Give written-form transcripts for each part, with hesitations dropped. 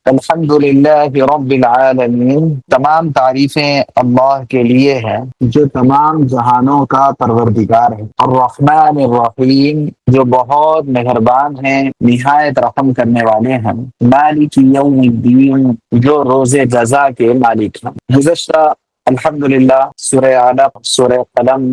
الحمد للہ رب العالمین، تمام تعریفیں اللہ کے لیے ہیں جو تمام جہانوں کا پروردگار ہے۔ الرحمن الرحیم، جو بہت مہربان ہیں، نہایت رحم کرنے والے ہیں۔ مالک یوم الدین، جو روز جزا کے مالک ہیں۔ گزشتہ الحمدللہ سورہ علق، سورہ قلم،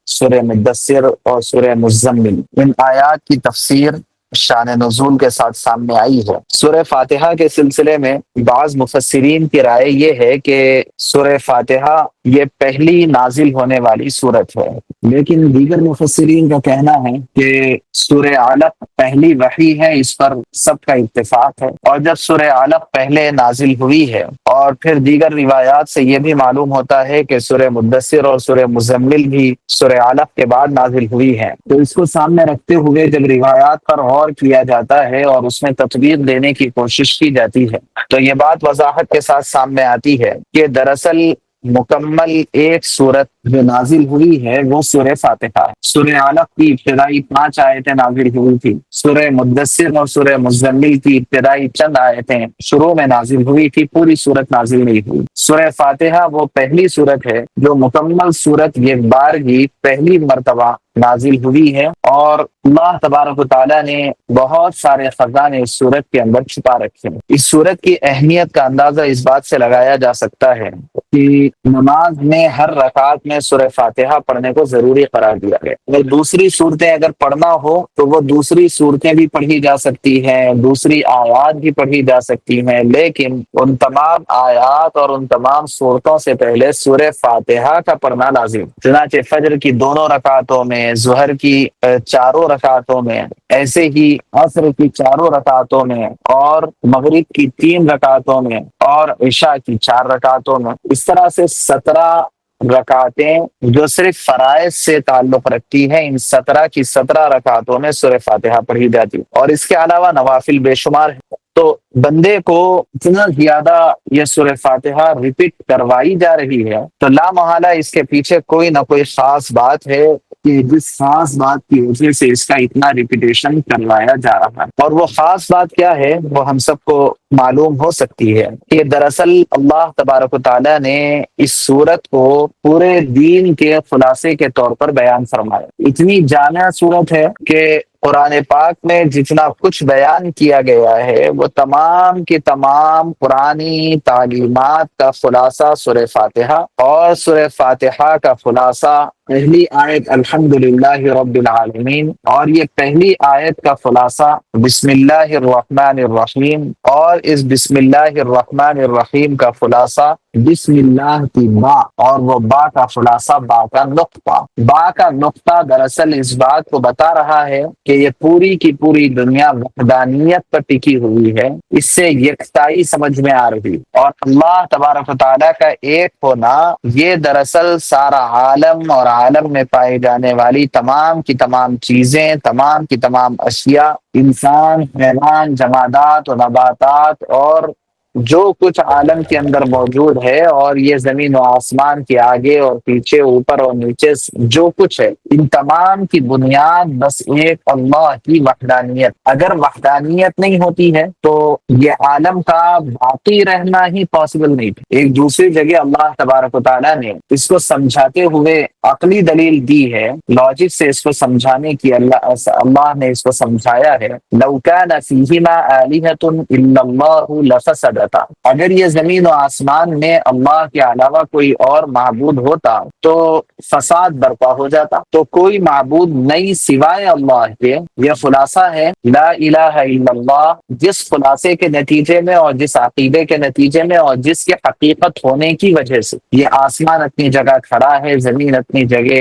سورہ مدثر اور سورہ مزمل، ان آیات کی تفسیر شان نزول کے ساتھ سامنے آئی ہے۔ سورہ فاتحہ کے سلسلے میں بعض مفسرین کی رائے یہ ہے کہ سورہ فاتحہ یہ پہلی نازل ہونے والی سورت ہے، لیکن دیگر مفسرین کا کہنا ہے کہ سورہ علق پہلی وحی ہے، اس پر سب کا اتفاق ہے۔ اور جب سورہ علق پہلے نازل ہوئی ہے، اور پھر دیگر روایات سے یہ بھی معلوم ہوتا ہے کہ سورہ مدثر اور سورہ مزمل بھی سورہ علق کے بعد نازل ہوئی ہے، تو اس کو سامنے رکھتے ہوئے جب روایات پر غور کیا جاتا ہے اور اس میں تطبیق دینے کی کوشش کی جاتی ہے، تو یہ بات وضاحت کے ساتھ سامنے آتی ہے کہ دراصل مکمل ایک سورت جو نازل ہوئی ہے وہ سورہ فاتحہ ہے۔ سورہ علق کی ابتدائی 5 آیتیں نازل ہوئی تھی، سورہ مدثر اور سورہ مزمل کی ابتدائی چند آیتیں شروع میں نازل ہوئی تھی، پوری سورت نازل نہیں ہوئی۔ سورہ فاتحہ وہ پہلی سورت ہے جو مکمل سورت یہ بار ہی پہلی مرتبہ نازل ہوئی ہے، اور اللہ تبارک و تعالیٰ نے بہت سارے خزانے اس سورت کے اندر چھپا رکھے ہیں۔ اس سورت کی اہمیت کا اندازہ اس بات سے لگایا جا سکتا ہے کہ نماز میں ہر رکعت میں سورہ فاتحہ پڑھنے کو ضروری قرار دیا گیا۔ اگر دوسری صورتیں اگر پڑھنا ہو تو وہ دوسری صورتیں بھی پڑھی جا سکتی ہیں، دوسری آیات بھی پڑھی جا سکتی ہیں، لیکن ان تمام آیات اور ان تمام صورتوں سے پہلے سورہ فاتحہ کا پڑھنا لازم۔ چنانچہ فجر کی دونوں رکعتوں میں، ظہر کی چاروں رکعتوں میں، ایسے ہی عصر کی چاروں رکعتوں میں، اور مغرب کی 3 رکعتوں میں، اور عشاء کی 4 رکعتوں میں، اس طرح سے 17 رکعتیں جو صرف فرائض سے تعلق رکھتی ہیں، ان 17 کی 17 رکعتوں میں سورہ فاتحہ پڑھی جاتی، اور اس کے علاوہ نوافل بے شمار ہیں۔ تو بندے کو اتنا زیادہ یہ سورہ فاتحہ ریپیٹ کروائی جا رہی ہے، تو لا محالہ اس کے پیچھے کوئی نہ کوئی خاص بات ہے کہ جس خاص بات کی وجہ سے اس کا اتنا ریپیٹیشن کروایا جا رہا ہے۔ اور وہ خاص بات کیا ہے وہ ہم سب کو معلوم ہو سکتی ہے کہ دراصل اللہ تبارک و تعالیٰ نے اس سورت کو پورے دین کے خلاصے کے طور پر بیان فرمایا۔ اتنی جامع سورت ہے کہ قرآن پاک میں جتنا کچھ بیان کیا گیا ہے وہ تمام کی تمام قرآنی تعلیمات کا خلاصہ سورہ فاتحہ، اور سورہ فاتحہ کا خلاصہ پہلی آیت الحمدللہ رب العالمین، اور یہ پہلی آیت کا خلاصہ بسم اللہ الرحمن الرحیم، اور اس بسم اللہ الرحمن الرحیم کا خلاصہ بسم اللہ کی با، اور وہ با کا خلاصہ با کا نقطہ۔ با کا نقطہ دراصل اس بات کو بتا رہا ہے کہ یہ پوری کی پوری دنیا وحدانیت پر ٹکی ہوئی ہے، اس سے یکتائی سمجھ میں آ رہی، اور اللہ تبارک و تعالیٰ کا ایک ہونا یہ دراصل سارا عالم اور عالم میں پائی جانے والی تمام کی تمام چیزیں، تمام کی تمام اشیاء، انسان، حیوان، جمادات و نباتات، اور جو کچھ عالم کے اندر موجود ہے، اور یہ زمین و آسمان کے آگے اور پیچھے، اوپر اور نیچے جو کچھ ہے، ان تمام کی بنیاد بس ایک اللہ کی وحدانیت۔ اگر وحدانیت نہیں ہوتی ہے تو یہ عالم کا باقی رہنا ہی پاسبل نہیں تھا۔ ایک دوسری جگہ اللہ تبارک و تعالیٰ نے اس کو سمجھاتے ہوئے عقلی دلیل دی ہے، لاجک سے اس کو سمجھانے کی اللہ نے اس کو سمجھایا ہے۔ لو کان فیہما آلہۃ الا اللہ لفسدتا، اگر یہ زمین و آسمان میں اللہ کے علاوہ کوئی اور معبود ہوتا تو فساد برپا ہو جاتا۔ تو کوئی معبود نہیں سوائے اللہ کے، یہ خلاصہ ہے لا الہ الا اللہ، جس خلاصے کے نتیجے میں اور جس عقیدے کے نتیجے میں اور جس کے حقیقت ہونے کی وجہ سے یہ آسمان اپنی جگہ کھڑا ہے، زمین اپنی جگہ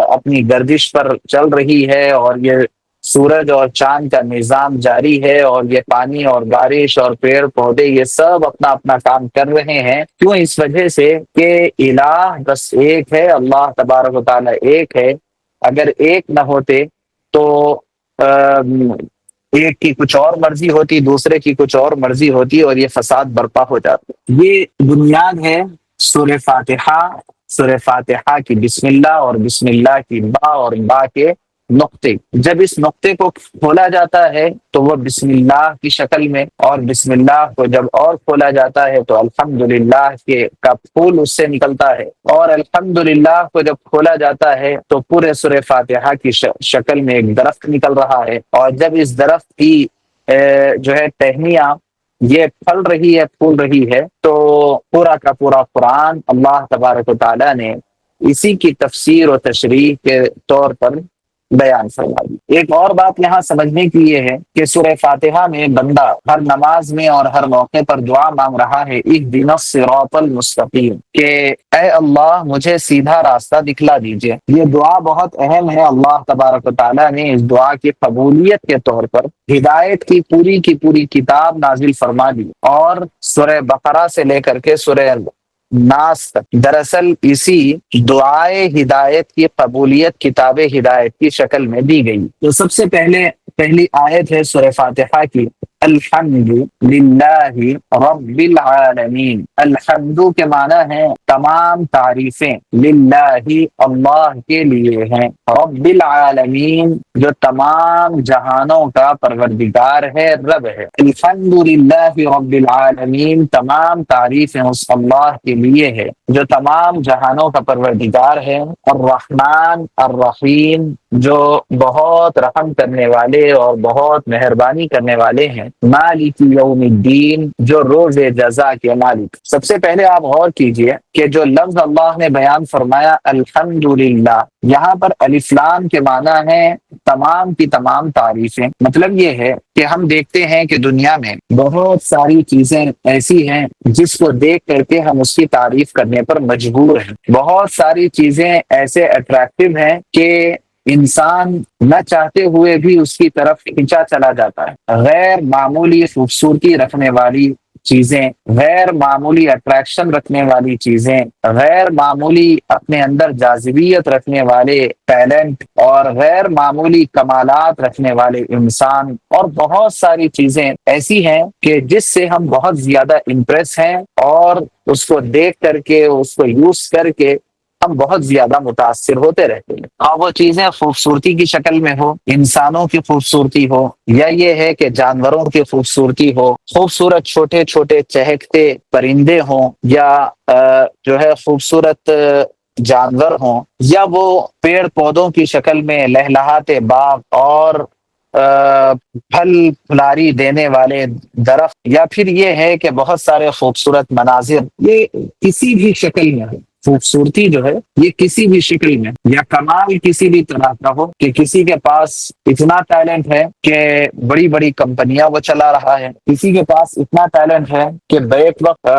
اپنی گردش پر چل رہی ہے، اور یہ سورج اور چاند کا نظام جاری ہے، اور یہ پانی اور بارش اور پیڑ پودے یہ سب اپنا اپنا کام کر رہے ہیں۔ کیوں؟ اس وجہ سے کہ الہ بس ایک ہے، اللہ تبارک و تعالیٰ ایک ہے۔ اگر ایک نہ ہوتے تو ایک کی کچھ اور مرضی ہوتی، دوسرے کی کچھ اور مرضی ہوتی، اور یہ فساد برپا ہو جاتا۔ یہ بنیاد ہے سورہ فاتحہ، سورہ فاتحہ کی بسم اللہ، اور بسم اللہ کی با، اور با کے نقطے، جب اس نقطے کو کھولا جاتا ہے تو وہ بسم اللہ کی شکل میں، اور بسم اللہ کو جب اور کھولا جاتا ہے تو الحمدللہ کے کا پھول اس سے نکلتا ہے، اور الحمدللہ کو جب کھولا جاتا ہے تو پورے سورہ فاتحہ کی شکل میں ایک درخت نکل رہا ہے، اور جب اس درخت کی جو ہے ٹہنیاں یہ پھل رہی ہے، پھول رہی ہے، تو پورا کا پورا قرآن اللہ تبارک و تعالیٰ نے اسی کی تفسیر و تشریح کے طور پر بیان فرما دی۔ ایک اور بات یہاں سمجھنے کی یہ ہے کہ سورہ فاتحہ میں بندہ ہر نماز میں اور ہر موقع پر دعا مانگ رہا ہے، اہدنا الصراط المستقیم، کہ اے اللہ مجھے سیدھا راستہ دکھلا دیجئے۔ یہ دعا بہت اہم ہے۔ اللہ تبارک و تعالیٰ نے اس دعا کی قبولیت کے طور پر ہدایت کی پوری کتاب نازل فرما دی، اور سورہ بقرہ سے لے کر کے سورہ ناس تک دراصل اسی دعائے ہدایت کی قبولیت کتاب ہدایت کی شکل میں دی گئی۔ تو سب سے پہلی آیت ہے سورہ فاتحہ کی، الحمد للہ رب العالمین۔ الحمد کے معنی ہے تمام تعریفیں، للہ اللہ کے لیے ہیں، رب العالمین جو تمام جہانوں کا پروردگار ہے، رب ہے۔ الحمد للہ رب العالمین، تمام تعریفیں اس اللہ کے لیے ہے جو تمام جہانوں کا پروردگار ہے، الرحمن الرحیم جو بہت رحم کرنے والے اور بہت مہربانی کرنے والے ہیں، مالک یوم الدین جو روز جزا کے مالک۔ سب سے پہلے آپ غور کیجئے کہ جو لفظ اللہ نے بیان فرمایا الحمدللہ، یہاں پر الف لام کے معنی ہے تمام کی تمام تعریفیں۔ مطلب یہ ہے کہ ہم دیکھتے ہیں کہ دنیا میں بہت ساری چیزیں ایسی ہیں جس کو دیکھ کر کے ہم اس کی تعریف کرنے پر مجبور ہیں۔ بہت ساری چیزیں ایسے اٹریکٹیو ہیں کہ انسان نہ چاہتے ہوئے بھی اس کی طرف کھینچا چلا جاتا ہے۔ غیر معمولی خوبصورتی رکھنے والی چیزیں، غیر معمولی اٹریکشن رکھنے والی چیزیں، غیر معمولی اپنے اندر جاذبیت رکھنے والے ٹیلنٹ، اور غیر معمولی کمالات رکھنے والے انسان، اور بہت ساری چیزیں ایسی ہیں کہ جس سے ہم بہت زیادہ امپریس ہیں، اور اس کو دیکھ کر کے، اس کو یوز کر کے ہم بہت زیادہ متاثر ہوتے رہتے ہیں۔ اور وہ چیزیں خوبصورتی کی شکل میں ہو، انسانوں کی خوبصورتی ہو، یا یہ ہے کہ جانوروں کی خوبصورتی ہو، خوبصورت چھوٹے چھوٹے چہکتے پرندے ہوں، یا جو ہے خوبصورت جانور ہوں، یا وہ پیڑ پودوں کی شکل میں لہلہاتے باغ اور پھل پھلاری دینے والے درخت، یا پھر یہ ہے کہ بہت سارے خوبصورت مناظر، یہ کسی بھی شکل میں ہو، خوبصورتی جو ہے یہ کسی بھی شکل میں، یا کمال کسی بھی طرح کا ہو کہ کسی کے پاس اتنا ٹیلنٹ ہے کہ بڑی بڑی کمپنیاں وہ چلا رہا ہے، کسی کے پاس اتنا ٹیلنٹ ہے کہ بیک وقت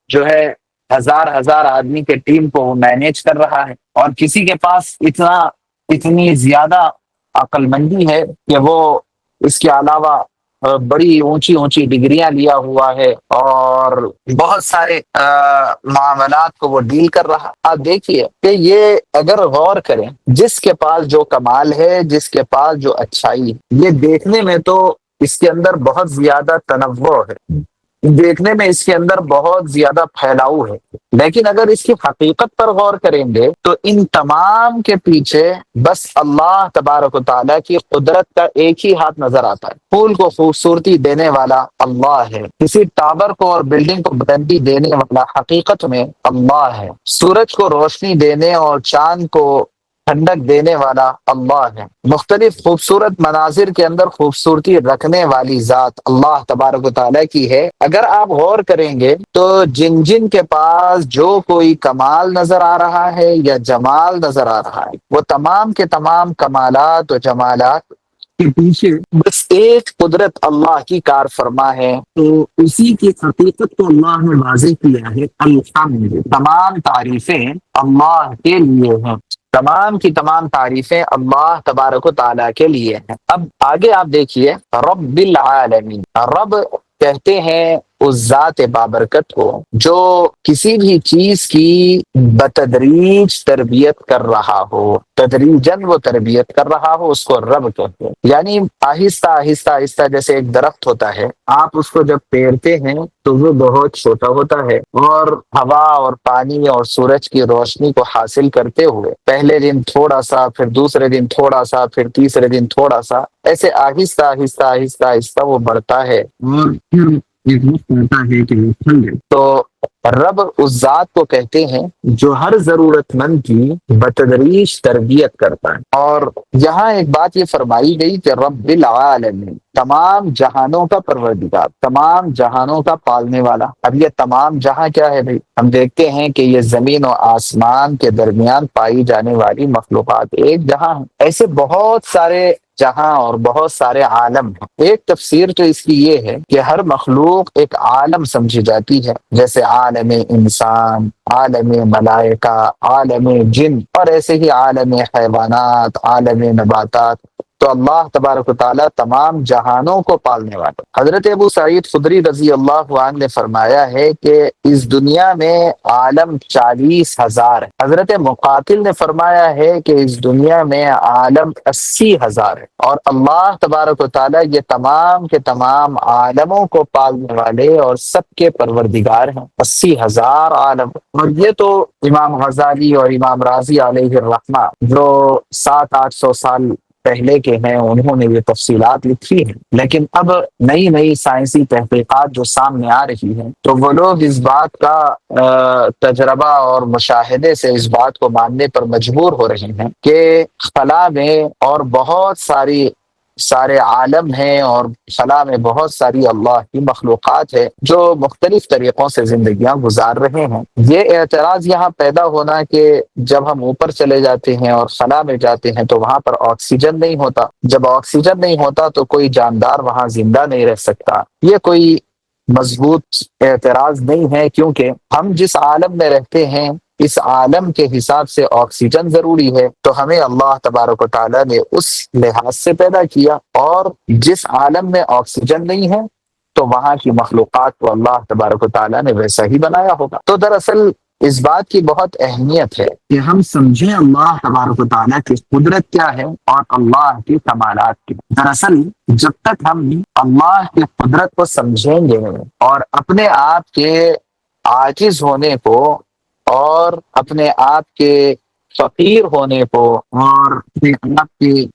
جو ہے ہزار آدمی کے ٹیم کو وہ مینیج کر رہا ہے، اور کسی کے پاس اتنی زیادہ عقل مندی ہے کہ وہ اس کے علاوہ بڑی اونچی ڈگریاں لیا ہوا ہے، اور بہت سارے معاملات کو وہ ڈیل کر رہا۔ آپ دیکھیے کہ یہ اگر غور کریں، جس کے پاس جو کمال ہے، جس کے پاس جو اچھائی ہے، یہ دیکھنے میں تو اس کے اندر بہت زیادہ تنوع ہے، دیکھنے میں اس کے اندر بہت زیادہ پھیلاؤ ہے، لیکن اگر اس کی حقیقت پر غور کریں گے تو ان تمام کے پیچھے بس اللہ تبارک و تعالیٰ کی قدرت کا ایک ہی ہاتھ نظر آتا ہے۔ پھول کو خوبصورتی دینے والا اللہ ہے، کسی ٹاور کو اور بلڈنگ کو بلندی دینے والا حقیقت میں اللہ ہے، سورج کو روشنی دینے اور چاند کو ٹھنڈک دینے والا اللہ ہے، مختلف خوبصورت مناظر کے اندر خوبصورتی رکھنے والی ذات اللہ تبارک و تعالیٰ کی ہے۔ اگر آپ غور کریں گے تو جن کے پاس جو کوئی کمال نظر آ رہا ہے یا جمال نظر آ رہا ہے، وہ تمام کے تمام کمالات و جمالات کے پیچھے بس ایک قدرت اللہ کی کار فرما ہے۔ تو اسی کی حقیقت کو اللہ نے واضح کیا ہے، الحمد، تمام تعریفیں اللہ کے لیے ہیں، تمام کی تمام تعریفیں اللہ تبارک و تعالیٰ کے لیے ہیں۔ اب آگے آپ دیکھیے، رب العالمین، رب کہتے ہیں اس ذات بابرکت کو جو کسی بھی چیز کی بتدریج تربیت کر رہا ہو، تدریجاً وہ تربیت کر رہا ہو، اس کو رب کہتے ہیں۔ یعنی آہستہ آہستہ آہستہ، جیسے ایک درخت ہوتا ہے، آپ اس کو جب پیرتے ہیں تو وہ بہت چھوٹا ہوتا ہے، اور ہوا اور پانی اور سورج کی روشنی کو حاصل کرتے ہوئے پہلے دن تھوڑا سا، پھر دوسرے دن تھوڑا سا، پھر تیسرے دن تھوڑا سا، ایسے آہستہ آہستہ آہستہ آہستہ وہ بڑھتا ہے، اور پھر ایک وقت آتا ہے کہ وہ پھل جائے۔ تو رب اس ذات کو کہتے ہیں جو ہر ضرورت مند کی بتدریج تربیت کرتا ہے۔ اور یہاں ایک بات یہ فرمائی گئی کہ رب العالمین، تمام جہانوں کا پروردگار، تمام جہانوں کا پالنے والا۔ اب یہ تمام جہاں کیا ہے بھائی؟ ہم دیکھتے ہیں کہ یہ زمین و آسمان کے درمیان پائی جانے والی مخلوقات ایک جہاں ہے، ایسے بہت سارے جہاں اور بہت سارے عالم ہیں۔ ایک تفسیر تو اس کی یہ ہے کہ ہر مخلوق ایک عالم سمجھی جاتی ہے، جیسے عالم انسان، عالم ملائکہ، عالم جن، اور ایسے ہی عالم حیوانات، عالم نباتات۔ تو اللہ تبارک و تعالیٰ تمام جہانوں کو پالنے والا۔ حضرت ابو سعید خدری رضی اللہ عنہ نے فرمایا ہے کہ اس دنیا میں عالم 40,000 ہے۔ حضرت مقاتل نے فرمایا ہے کہ اس دنیا میں عالم 80,000 ہے، اور اللہ تبارک و تعالیٰ یہ تمام کے تمام عالموں کو پالنے والے اور سب کے پروردگار ہیں۔ 80,000 عالم، اور یہ تو امام غزالی اور امام راضی علیہ الرحمہ جو 700-800 سال پہلے کے ہیں، انہوں نے یہ تفصیلات لکھی ہیں۔ لیکن اب نئی نئی سائنسی تحقیقات جو سامنے آ رہی ہیں، تو وہ لوگ اس بات کا تجربہ اور مشاہدے سے اس بات کو ماننے پر مجبور ہو رہے ہیں کہ خلا میں اور بہت سارے عالم ہیں، اور خلا میں بہت ساری اللہ کی مخلوقات ہے جو مختلف طریقوں سے زندگیاں گزار رہے ہیں۔ یہ اعتراض یہاں پیدا ہونا کہ جب ہم اوپر چلے جاتے ہیں اور خلا میں جاتے ہیں تو وہاں پر آکسیجن نہیں ہوتا، جب آکسیجن نہیں ہوتا تو کوئی جاندار وہاں زندہ نہیں رہ سکتا، یہ کوئی مضبوط اعتراض نہیں ہے، کیونکہ ہم جس عالم میں رہتے ہیں اس عالم کے حساب سے آکسیجن ضروری ہے، تو ہمیں اللہ تبارک و تعالیٰ نے اس لحاظ سے پیدا کیا، اور جس عالم میں آکسیجن نہیں ہے تو وہاں کی مخلوقات کو اللہ تبارک و تعالیٰ نے ویسا ہی بنایا ہوگا۔ تو دراصل اس بات کی بہت اہمیت ہے کہ ہم سمجھیں اللہ تبارک و تعالیٰ کی قدرت کیا ہے اور اللہ کی کمالات کی۔ دراصل جب تک ہم اللہ کی قدرت کو سمجھیں گے اور اپنے آپ کے عاجز ہونے کو اور اپنے آپ کے فقیر ہونے کو اور اپنے آپ کے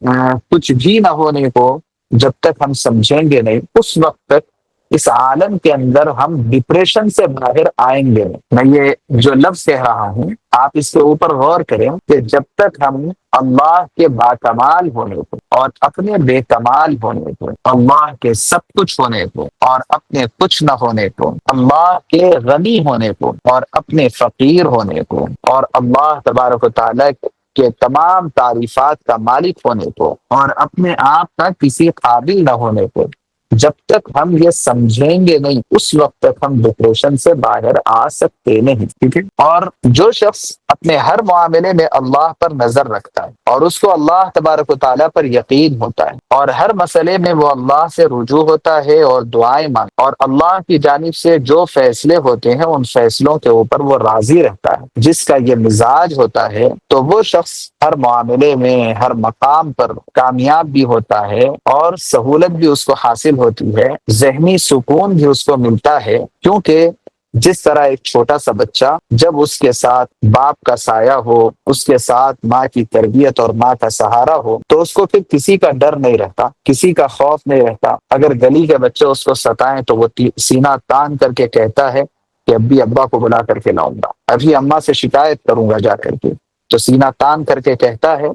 کچھ بھی نہ ہونے کو جب تک ہم سمجھیں گے نہیں، اس وقت تک اس عالم کے اندر ہم ڈپریشن سے باہر آئیں گے۔ میں یہ جو لفظ کہہ رہا ہوں آپ اس کے اوپر غور کریں کہ جب تک ہم اللہ کے باکمال ہونے کو اور اپنے بے کمال ہونے کو، اللہ کے سب کچھ ہونے کو اور اپنے کچھ نہ ہونے کو، اللہ کے غنی ہونے کو اور اپنے فقیر ہونے کو، اور اللہ تبارک و تعالیٰ کے تمام تعریفات کا مالک ہونے کو اور اپنے آپ کا کسی قابل نہ ہونے کو، جب تک ہم یہ سمجھیں گے نہیں اس وقت تک ہم ڈپریشن سے باہر آ سکتے نہیں، ٹھیک ہے؟ اور جو شخص اپنے ہر معاملے میں اللہ پر نظر رکھتا ہے اور اس کو اللہ تبارک و تعالیٰ پر یقین ہوتا ہے، اور ہر مسئلے میں وہ اللہ سے رجوع ہوتا ہے اور دعائیں مانگتا ہے، اور اللہ کی جانب سے جو فیصلے ہوتے ہیں ان فیصلوں کے اوپر وہ راضی رہتا ہے، جس کا یہ مزاج ہوتا ہے، تو وہ شخص ہر معاملے میں ہر مقام پر کامیاب بھی ہوتا ہے، اور سہولت بھی اس کو حاصل ہوتی ہے، ذہنی سکون بھی اس کو ملتا ہے، کیونکہ جس طرح ایک چھوٹا سا بچہ جب اس کے ساتھ باپ کا سایہ ہو، اس کے ساتھ ماں کی تربیت اور ماں کا سہارا ہو، تو اس کو پھر کسی کا ڈر نہیں رہتا، کسی کا خوف نہیں رہتا۔ اگر گلی کے بچے اس کو ستائیں تو وہ سینہ تان کر کے کہتا ہے کہ ابھی ابا کو بلا کر کے لاؤں گا، ابھی اماں سے شکایت کروں گا جا کر کے، تو سینہ تان کر کے کہتا ہے۔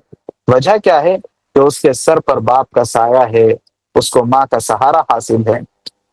وجہ کیا ہے؟ کہ اس کے سر پر باپ کا سایہ ہے، اس کو ماں کا سہارا حاصل ہے،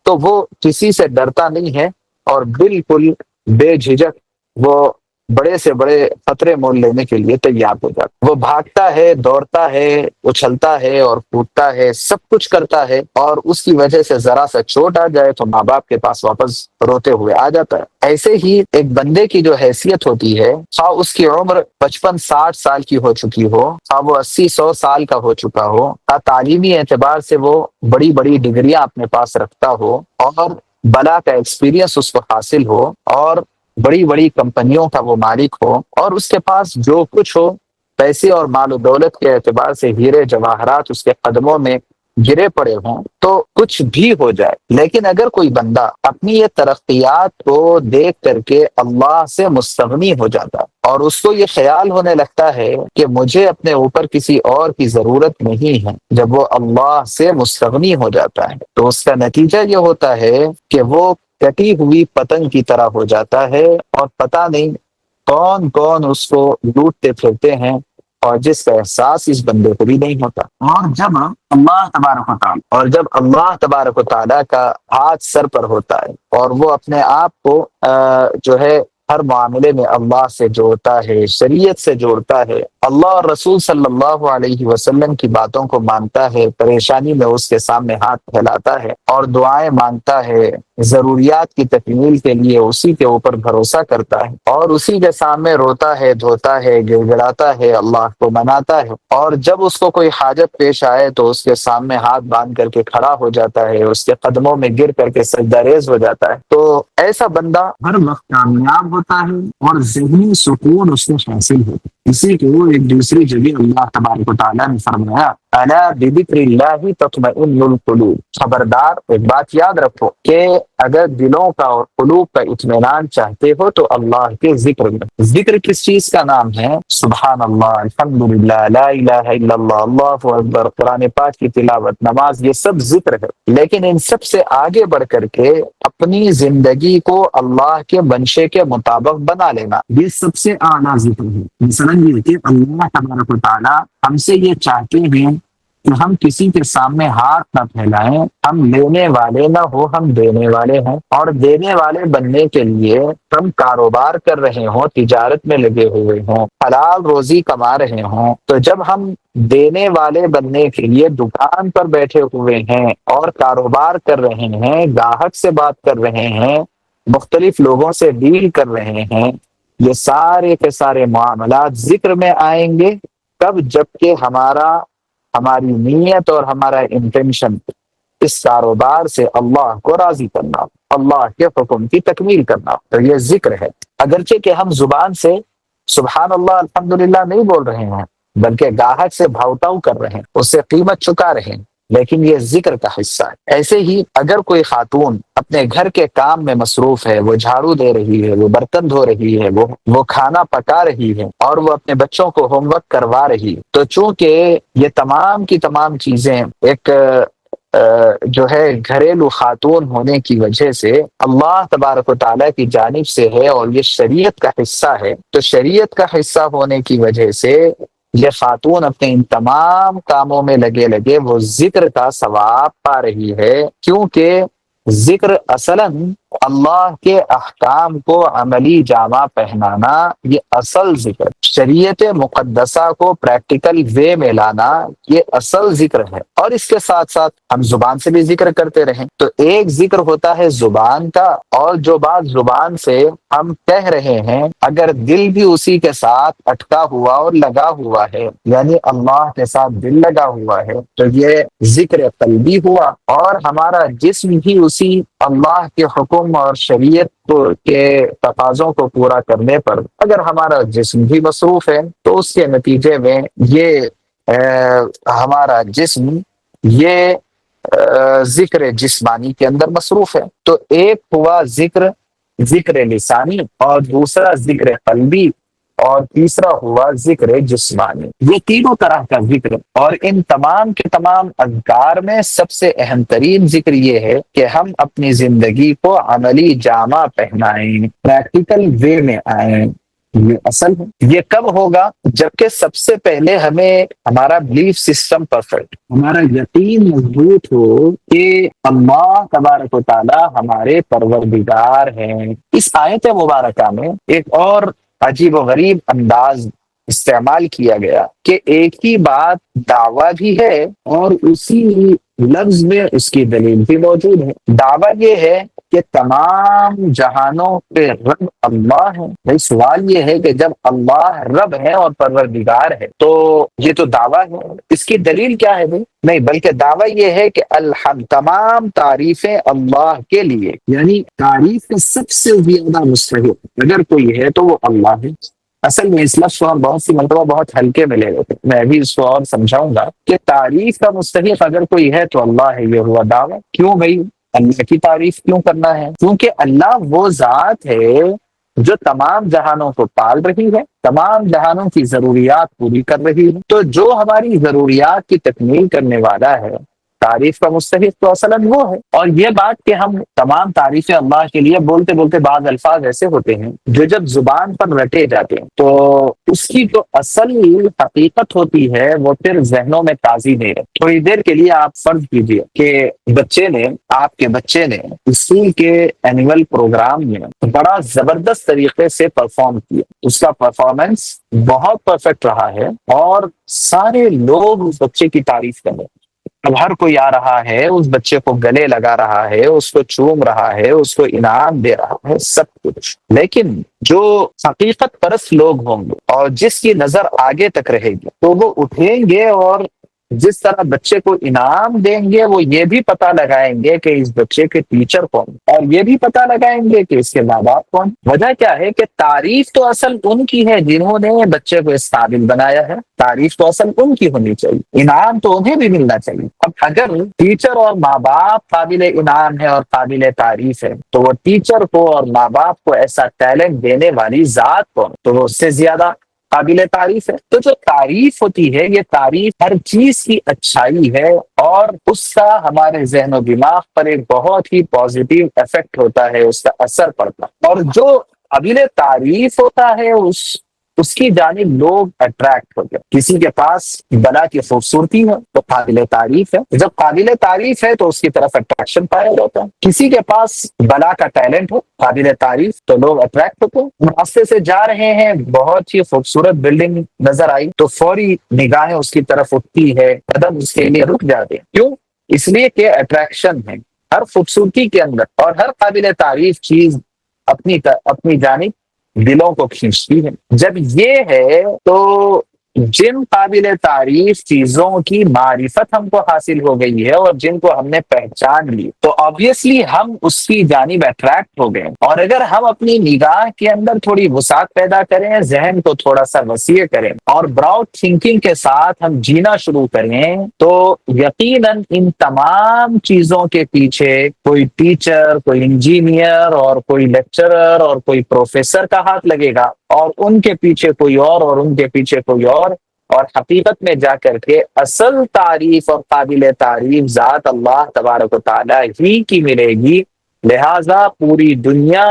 تو وہ کسی سے ڈرتا نہیں ہے، اور بالکل بے جھجک وہ بڑے سے بڑے خطرے مول لینے کے لیے تیار ہو جاتا، وہ بھاگتا ہے، دوڑتا ہے، اچھلتا ہے اور کودتا ہے، سب کچھ کرتا ہے، اور اس کی وجہ سے ذرا سا چوٹ آ جائے تو ماں باپ کے پاس واپس روتے ہوئے آ جاتا ہے۔ ایسے ہی ایک بندے کی جو حیثیت ہوتی ہے، خواہ اس کی عمر 55-60 سال کی ہو چکی ہو، خواہ وہ 80-100 سال کا ہو چکا ہو، خواہ تعلیمی اعتبار سے وہ بڑی بڑی ڈگریاں اپنے پاس رکھتا ہو، اور بلا کا ایکسپیرینس اس کو حاصل ہو، اور بڑی بڑی کمپنیوں کا وہ مالک ہو، اور اس کے پاس جو کچھ ہو، پیسے اور مال و دولت کے اعتبار سے ہیرے جواہرات اس کے قدموں میں گرے پڑے ہوں، تو کچھ بھی ہو جائے، لیکن اگر کوئی بندہ اپنی یہ ترقیات کو دیکھ کر کے اللہ سے مستغنی ہو جاتا اور اس کو یہ خیال ہونے لگتا ہے کہ مجھے اپنے اوپر کسی اور کی ضرورت نہیں ہے، جب وہ اللہ سے مستغنی ہو جاتا ہے تو اس کا نتیجہ یہ ہوتا ہے کہ وہ کٹی ہوئی پتنگ کی طرح ہو جاتا ہے، اور پتہ نہیں کون کون اس کو لوٹتے پھرتے ہیں، اور جس کا احساس اس بندے کو بھی نہیں ہوتا۔ اور جب اللہ تبارک و تعالیٰ کا ہاتھ سر پر ہوتا ہے اور وہ اپنے آپ کو جو ہے ہر معاملے میں اللہ سے جوڑتا ہے، شریعت سے جوڑتا ہے، اللہ اور رسول صلی اللہ علیہ وسلم کی باتوں کو مانتا ہے، پریشانی میں اس کے سامنے ہاتھ پھیلاتا ہے اور دعائیں مانگتا ہے، ضروریات کی تکمیل کے لیے اسی کے اوپر بھروسہ کرتا ہے، اور اسی کے سامنے روتا ہے، دھوتا ہے، گڑ گڑاتا ہے، اللہ کو مناتا ہے، اور جب اس کو کوئی حاجت پیش آئے تو اس کے سامنے ہاتھ باندھ کر کے کھڑا ہو جاتا ہے، اس کے قدموں میں گر کر کے سجدہ ریز ہو جاتا ہے، تو ایسا بندہ ہر وقت کامیاب ہوتا ہے اور ذہنی سکون اس کو حاصل ہوتا ہے۔ اسی کو ایک دوسری جگہ اللہ تبارک و تعالیٰ نے فرمایا، الا بذکر اللہ تطمئن القلوب، خبردار ایک بات یاد رکھو کہ اگر دلوں کا اور قلوب کا اطمینان چاہتے ہو تو اللہ کے ذکر میں۔ ذکر کس چیز کا نام ہے؟ سبحان اللہ، الحمدللہ، لا الہ الا اللہ، اللہ اکبر، قرآن پاک کی تلاوت، نماز، یہ سب ذکر ہے، لیکن ان سب سے آگے بڑھ کر کے اپنی زندگی کو اللہ کے منشے کے مطابق بنا لینا، یہ سب سے اعلیٰ ذکر ہے۔ مثلا یہ کہ اللہ تبارک و تعالیٰ ہم سے یہ چاہتے ہیں کہ ہم کسی کے سامنے ہاتھ نہ پھیلائیں، ہم لینے والے نہ ہو، ہم دینے والے ہیں، اور دینے والے بننے کے لیے ہم کاروبار کر رہے ہوں، تجارت میں لگے ہوئے ہوں، حلال روزی کما رہے ہوں، تو جب ہم دینے والے بننے کے لیے دکان پر بیٹھے ہوئے ہیں اور کاروبار کر رہے ہیں، گاہک سے بات کر رہے ہیں، مختلف لوگوں سے ڈیل کر رہے ہیں، یہ سارے کے سارے معاملات ذکر میں آئیں گے کب؟ جبکہ ہماری نیت اور ہمارا انٹینشن اس کاروبار سے اللہ کو راضی کرنا، اللہ کے حکم کی تکمیل کرنا، تو یہ ذکر ہے۔ اگرچہ کہ ہم زبان سے سبحان اللہ الحمدللہ نہیں بول رہے ہیں، بلکہ گاہک سے بھاؤتاؤ کر رہے ہیں، اس سے قیمت چکا رہے ہیں، لیکن یہ ذکر کا حصہ ہے۔ ایسے ہی اگر کوئی خاتون اپنے گھر کے کام میں مصروف ہے، وہ جھاڑو دے رہی ہے، وہ برتن دھو رہی ہے، وہ کھانا پکا رہی ہے، اور وہ اپنے بچوں کو ہوم ورک کروا رہی ہے، تو چونکہ یہ تمام کی تمام چیزیں ایک جو ہے گھریلو خاتون ہونے کی وجہ سے اللہ تبارک و تعالیٰ کی جانب سے ہے، اور یہ شریعت کا حصہ ہے، تو شریعت کا حصہ ہونے کی وجہ سے یہ خاتون اپنے ان تمام کاموں میں لگے لگے وہ ذکر کا ثواب پا رہی ہے، کیونکہ ذکر اصلاً اللہ کے احکام کو عملی جامہ پہنانا، یہ اصل ذکر، شریعت مقدسہ کو پریکٹیکل وے میں لانا، یہ اصل ذکر ہے۔ اور اس کے ساتھ ساتھ ہم زبان سے بھی ذکر کرتے رہیں، تو ایک ذکر ہوتا ہے زبان کا، اور جو بات زبان سے ہم کہہ رہے ہیں اگر دل بھی اسی کے ساتھ اٹکا ہوا اور لگا ہوا ہے، یعنی اللہ کے ساتھ دل لگا ہوا ہے، تو یہ ذکر قلبی ہوا، اور ہمارا جسم بھی اسی اللہ کے حکم اور شریعت کے تقاضوں کو پورا کرنے پر اگر ہمارا جسم بھی مصروف ہے، تو اس کے نتیجے میں یہ ہمارا جسم یہ ذکر جسمانی کے اندر مصروف ہے۔ تو ایک ہوا ذکر لسانی، اور دوسرا ذکر قلبی، اور تیسرا ہوا ذکر جسمانی، یہ تینوں طرح کا ذکر، اور ان تمام کے تمام اذکار میں سب سے اہم ترین ذکر یہ ہے کہ ہم اپنی زندگی کو عملی جامہ پہنائیں، پریکٹیکل وے میں آئیں، یہ اصل ہے۔ یہ کب ہوگا؟ جبکہ سب سے پہلے ہمیں ہمارا بلیف سسٹم پرفیکٹ، ہمارا یقین مضبوط ہو کہ اللہ تبارک و تعالی ہمارے پروردگار ہیں۔ اس آیت مبارکہ میں ایک اور عجیب و غریب انداز استعمال کیا گیا کہ ایک ہی بات دعویٰ بھی ہے اور اسی لفظ میں اس کی دلیل بھی موجود ہے۔ دعویٰ یہ ہے کہ تمام جہانوں پہ رب اللہ ہے۔ بھائی سوال یہ ہے کہ جب اللہ رب ہے اور پروردگار ہے تو یہ تو دعویٰ ہے، اس کی دلیل کیا ہے بھائی؟ نہیں، بلکہ دعویٰ یہ ہے کہ الحمد تمام تعریفیں اللہ کے لیے، یعنی تعریف کا سب سے زیادہ مستحق اگر کوئی ہے تو وہ اللہ ہے۔ اصل میں اس لفظ کو ہم بہت سی مرتبہ بہت ہلکے میں لے لیتے ہیں، میں بھی اس کو اور سمجھاؤں گا کہ تعریف کا مستحق اگر کوئی ہے تو اللہ ہے، یہ ہوا دعویٰ۔ کیوں بھائی اللہ کی تعریف کیوں کرنا ہے؟ کیونکہ اللہ وہ ذات ہے جو تمام جہانوں کو پال رہی ہے، تمام جہانوں کی ضروریات پوری کر رہی ہے، تو جو ہماری ضروریات کی تکمیل کرنے والا ہے، تعریف کا مستحق تو اصلاً وہ ہے۔ اور یہ بات کہ ہم تمام تعریفیں اللہ کے لیے بولتے بولتے بعض الفاظ ایسے ہوتے ہیں جو جب زبان پر رٹے جاتے ہیں تو اس کی جو اصل حقیقت ہوتی ہے وہ پھر ذہنوں میں تازی نہیں رہتی۔ تھوڑی دیر کے لیے آپ فرض کیجئے کہ آپ کے بچے نے اسکول کے اینول پروگرام میں بڑا زبردست طریقے سے پرفارم کیا، اس کا پرفارمنس بہت پرفیکٹ رہا ہے اور سارے لوگ اس بچے کی تعریف کر رہے ہیں۔ اب ہر کوئی آ رہا ہے، اس بچے کو گلے لگا رہا ہے، اس کو چوم رہا ہے، اس کو انعام دے رہا ہے، سب کچھ، لیکن جو حقیقت پرست لوگ ہوں گے اور جس کی نظر آگے تک رہے گی تو وہ اٹھیں گے اور جس طرح بچے کو انعام دیں گے وہ یہ بھی پتہ لگائیں گے کہ اس بچے کے ٹیچر کون، اور یہ بھی پتہ لگائیں گے کہ اس کے ماں باپ کون۔ وجہ کیا ہے کہ تعریف تو اصل ان کی ہے جنہوں نے بچے کو اس قابل بنایا ہے، تعریف تو اصل ان کی ہونی چاہیے، انعام تو انہیں بھی ملنا چاہیے۔ اب اگر ٹیچر اور ماں باپ قابل انعام ہے اور قابل تعریف ہے تو وہ ٹیچر کو اور ماں باپ کو ایسا ٹیلنٹ دینے والی ذات کون، تو وہ اس سے زیادہ قابل تعریف ہے۔ تو جو تعریف ہوتی ہے یہ تعریف ہر چیز کی اچھائی ہے اور اس کا ہمارے ذہن و دماغ پر ایک بہت ہی پازیٹیو ایفیکٹ ہوتا ہے، اس کا اثر پڑتا ہے، اور جو قابل تعریف ہوتا ہے اس کی جانب لوگ اٹریکٹ ہوتے ہیں۔ کسی کے پاس بلا کی خوبصورتی ہے تو قابل تعریف ہے، جب قابل تعریف ہے تو اس کی طرف اٹریکشن پایا جاتا ہے۔ کسی کے پاس بلا کا ٹیلنٹ ہو، قابل تعریف، تو لوگ اٹریکٹ ہوتے ہیں۔ راستے سے جا رہے ہیں، بہت ہی خوبصورت بلڈنگ نظر آئی تو فوری نگاہیں اس کی طرف اٹھتی ہے، قدم اس کے لیے رک جاتے ہیں۔ کیوں؟ اس لیے کہ اٹریکشن ہے ہر خوبصورتی کے اندر، اور ہر قابل تعریف چیز اپنی جانب دلوں کو کھینچتی ہے۔ جب یہ ہے تو جن قابل تعریف چیزوں کی معرفت ہم کو حاصل ہو گئی ہے اور جن کو ہم نے پہچان لی تو آبویسلی ہم اس کی جانب اٹریکٹ ہو گئے، اور اگر ہم اپنی نگاہ کے اندر تھوڑی وسعت پیدا کریں، ذہن کو تھوڑا سا وسیع کریں اور براڈ تھنکنگ کے ساتھ ہم جینا شروع کریں تو یقیناً ان تمام چیزوں کے پیچھے کوئی ٹیچر، کوئی انجینئر اور کوئی لیکچرر اور کوئی پروفیسر کا ہاتھ لگے گا، اور ان کے پیچھے کوئی اور ان کے پیچھے کوئی اور حقیقت میں جا کر کے اصل تعریف اور قابل تعریف ذات اللہ تبارک و تعالی ہی کی ملے گی۔ لہذا پوری دنیا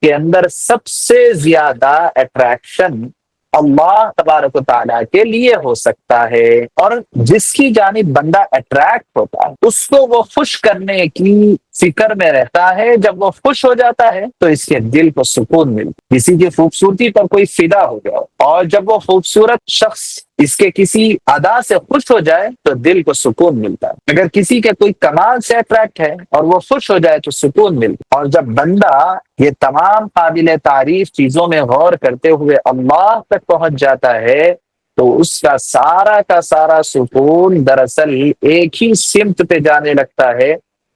کے اندر سب سے زیادہ اٹریکشن اللہ تبارک و تعالیٰ کے لیے ہو سکتا ہے، اور جس کی جانب بندہ اٹریکٹ ہوتا ہے اس کو وہ خوش کرنے کی فکر میں رہتا ہے۔ جب وہ خوش ہو جاتا ہے تو اس کے دل کو سکون ملتا ہے۔ کسی کی خوبصورتی پر کوئی فدا ہو گیا اور جب وہ خوبصورت شخص اس کے کسی ادا سے خوش ہو جائے تو دل کو سکون ملتا ہے۔ اگر کسی کے کوئی کمال سے اٹریکٹ ہے اور وہ خوش ہو جائے تو سکون ملتا ہے۔ اور جب بندہ یہ تمام قابل تعریف چیزوں میں غور کرتے ہوئے اللہ تک پہنچ جاتا ہے تو اس کا سارا سکون دراصل ایک ہی سمت پہ جانے لگتا ہے،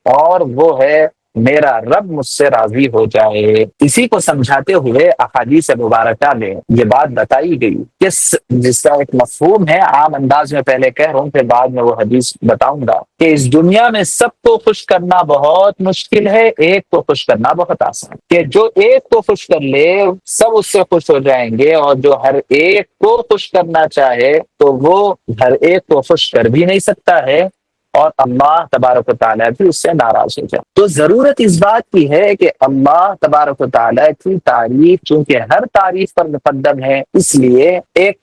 اور وہ ہے میرا رب مجھ سے راضی ہو جائے۔ اسی کو سمجھاتے ہوئے احادیث مبارکہ میں یہ بات بتائی گئی کہ جس کا ایک مفہوم ہے، عام انداز میں پہلے کہہ رہا ہوں پھر بعد میں وہ حدیث بتاؤں گا، کہ اس دنیا میں سب کو خوش کرنا بہت مشکل ہے، ایک کو خوش کرنا بہت آسان، کہ جو ایک کو خوش کر لے سب اس سے خوش ہو جائیں گے، اور جو ہر ایک کو خوش کرنا چاہے تو وہ ہر ایک کو خوش کر بھی نہیں سکتا ہے، اور اللہ تبارک و تعالیٰ بھی اس سے ناراض ہو جائے۔ تو ضرورت اس بات کی ہے کہ اللہ تبارک و تعالیٰ کی تعریف چونکہ ہر تعریف پر مقدم ہے، اس لیے ایک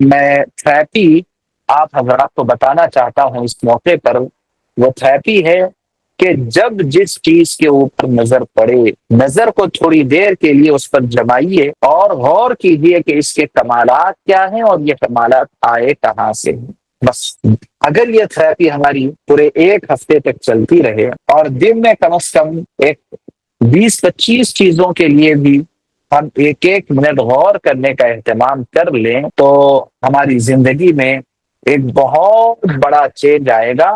میں تھراپی آپ حضرات کو بتانا چاہتا ہوں اس موقع پر۔ وہ تھراپی ہے کہ جب جس چیز کے اوپر نظر پڑے، نظر کو تھوڑی دیر کے لیے اس پر جمائیے اور غور کیجئے کہ اس کے کمالات کیا ہیں اور یہ کمالات آئے کہاں سے ہیں۔ بس اگر یہ تھراپی ہماری پورے ایک ہفتے تک چلتی رہے اور دن میں کم از کم ایک 20-25 چیزوں کے لیے بھی ہم ایک ایک منٹ غور کرنے کا اہتمام کر لیں تو ہماری زندگی میں ایک بہت بڑا چینج آئے گا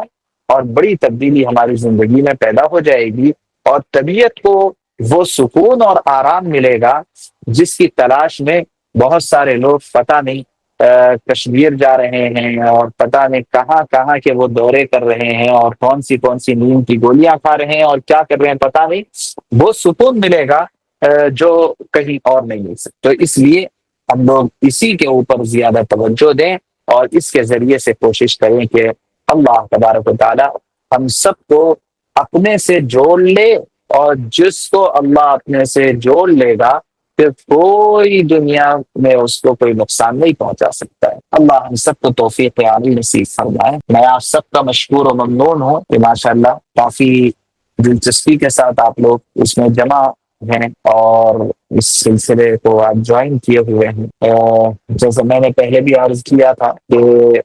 اور بڑی تبدیلی ہماری زندگی میں پیدا ہو جائے گی، اور طبیعت کو وہ سکون اور آرام ملے گا جس کی تلاش میں بہت سارے لوگ پتہ نہیں کشمیر جا رہے ہیں اور پتہ نہیں کہاں کہاں کے وہ دورے کر رہے ہیں اور کون سی نیند کی گولیاں کھا رہے ہیں اور کیا کر رہے ہیں پتہ نہیں، وہ سکون ملے گا جو کہیں اور نہیں مل سکتا۔ تو اس لیے ہم لوگ اسی کے اوپر زیادہ توجہ دیں اور اس کے ذریعے سے کوشش کریں کہ اللہ تبارک و تعالی ہم سب کو اپنے سے جوڑ لے، اور جس کو اللہ اپنے سے جوڑ لے گا پھر کوئی دنیا میں اس کو کوئی نقصان نہیں پہنچا سکتا ہے۔ اللہ ہم سب کو توفیق عالی نصیب فرمائے۔ میں آپ سب کا مشکور و ممنون ہوں کہ ماشاءاللہ کافی دلچسپی کے ساتھ آپ لوگ اس میں جمع ہیں اور اس سلسلے کو آپ جوائن کیے ہوئے ہیں۔ جیسے میں نے پہلے بھی عرض کیا تھا کہ